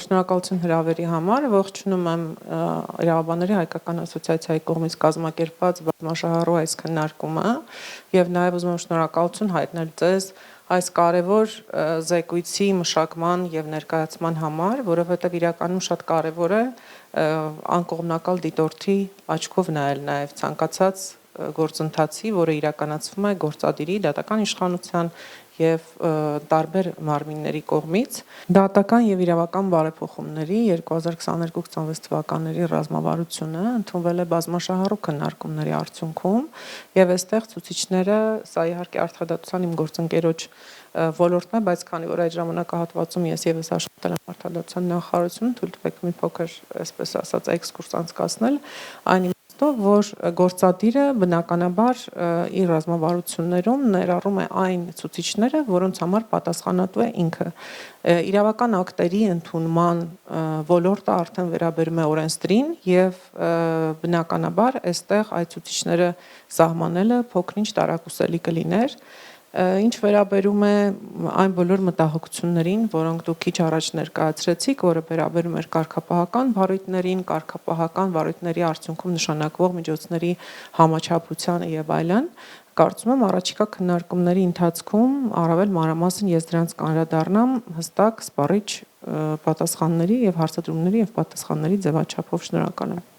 Շնորհակալություն հրավերի համար, ողջունում եմ Իրավաբանների հայկական ասոցիացիայի կողմից կազմակերպված բազմաշահառու այս քննարկումը եւ նաեւ ուզում եմ շնորհակալություն հայտնել ձեզ այս կարևոր զեկույցի մշակման եւ ներկայացման համար, որովհետեւ իրականում շատ կարևոր է անկողմնակալ դիտորդի աչքով նայել նաեւ ցանկացած գործընթացի, որը իրականացվում է գործադիրի, դատական իշխանության եւ տարբեր մարմինների կողմից դատական եւ իրավական բարեփոխումների 2022-26 թվականների ռազմավարությունը ընդունվել է բազմաշահառու քննարկումների արդյունքում եւ այստեղ ցուցիչները սա իհարկե արդարադատության իմ գործընկերոջ ոլորտն է, բայց քանի որ այդ ժամանակահատվածում ես եւս աշխատել եմ արդարադատության նախարարությունում, թույլ տվեք մի փոքր, այսպես ասած, էքսկուրս անցկացնել, այն որ գործադիրը բնականաբար իր ռազմավարություններում ներառում է այն ցուցիչները, որոնց համար պատասխանատու է ինքը։ Իրավական ակտերի ընդունման ոլորտը արդեն վերաբերում է օրենսդրին եւ բնականաբար այստեղ այդ ցուցիչները սահմանելը փոքր-ինչ տարակուսելի կլիներ։ Ինչ վերաբերում է այն բոլոր մտահոգություններին, որոնք դուք քիչ առաջ ներկայացրեցիք, որը վերաբերում էր կարգապահական վարույթներին, կարգապահական վարույթների արդյունքում նշանակվող միջոցների համաչափությանը եւ այլն, կարծում եմ առաջիկա քննարկումների ընթացքում առավել մանրամասն ես դրանց կանդրադառնամ հստակ սպառիչ պատասխանների եւ հարցադրումների եւ պատասխանների ձևաչափով։ Շնորհակալ եմ։